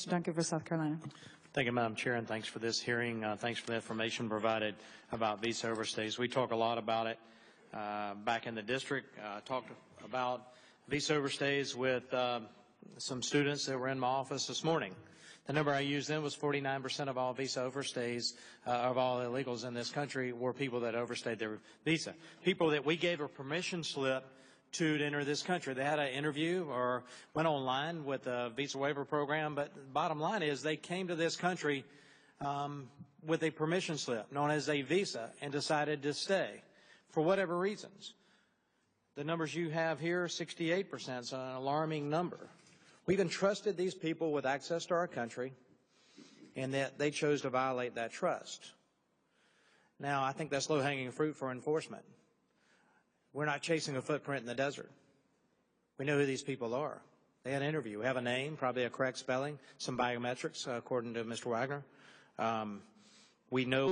Mr. Duncan for South Carolina. Thank you, Madam Chair, and thanks for this hearing. Thanks for the information provided about visa overstays. We talk a lot about it back in the district. Talked about visa overstays with some students that were in my office this morning. The number I used then was 49% of all visa overstays, of all illegals in this country, were people that overstayed their visa. People that we gave a permission slip to enter this country. They had an interview or went online with a visa waiver program, but the bottom line is they came to this country with a permission slip known as a visa and decided to stay for whatever reasons. The numbers you have here, 68%, is an alarming number. We've entrusted these people with access to our country, and that they chose to violate that trust. Now, I think that's low-hanging fruit for enforcement. We're not chasing a footprint in the desert. We know who these people are. They had an interview. We have a name, probably a correct spelling, some biometrics, according to Mr. Wagner. We know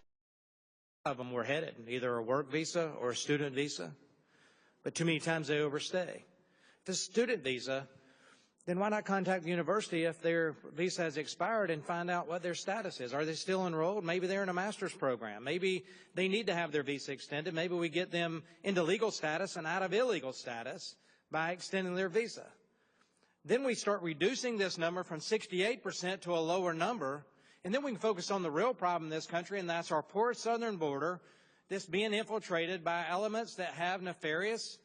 of them were headed, either a work visa or a student visa, but too many times they overstay. If it's a student visa, then why not contact the university if their visa has expired and find out what their status is? Are they still enrolled? Maybe they're in a master's program. Maybe they need to have their visa extended. Maybe we get them into legal status and out of illegal status by extending their visa. Then we start reducing this number from 68% to a lower number, and then we can focus on the real problem in this country, and that's our poor southern border that's being infiltrated by elements that have nefarious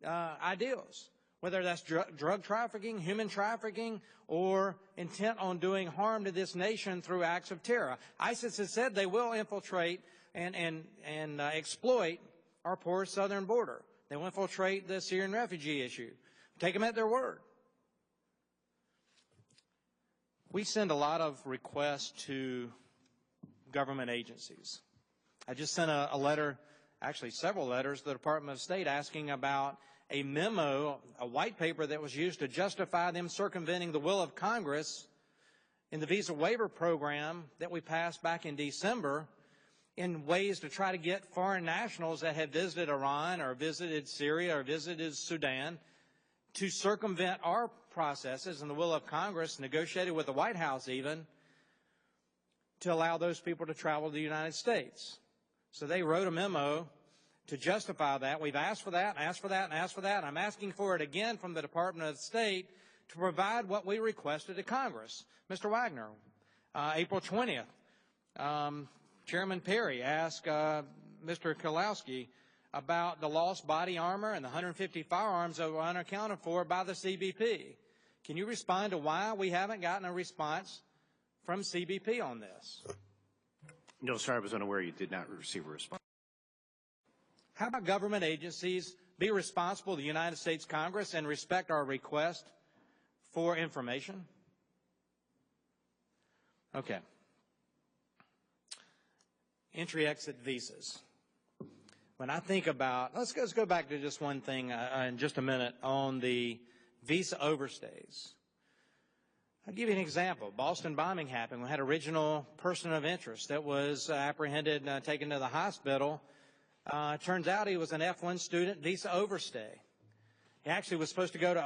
ideals, whether that's drug trafficking, human trafficking, or intent on doing harm to this nation through acts of terror. ISIS has said they will infiltrate and exploit our poor southern border. They will infiltrate the Syrian refugee issue. Take them at their word. We send a lot of requests to government agencies. I just sent a letter, actually several letters, to the Department of State asking about a memo, a white paper that was used to justify them circumventing the will of Congress in the visa waiver program that we passed back in December in ways to try to get foreign nationals that had visited Iran or visited Syria or visited Sudan to circumvent our processes and the will of Congress, negotiated with the White House even, to allow those people to travel to the United States. So they wrote a memo to justify that. We've asked for that, asked for that, and asked for that. I'm asking for it again from the Department of State to provide what we requested to Congress. Mr. Wagner, April 20th, Chairman Perry asked Mr. Kalowski about the lost body armor and the 150 firearms that were unaccounted for by the CBP. Can you respond to why we haven't gotten a response from CBP on this? No, sir, I was unaware you did not receive a response. How about government agencies be responsible to the United States Congress and respect our request for information? Okay. Entry-exit visas. When I think about, let's go back to just one thing in just a minute on the visa overstays. I'll give you an example. Boston bombing happened. We had an original person of interest that was apprehended and taken to the hospital. Turns out he was an F1 student, visa overstay. He actually was supposed to go to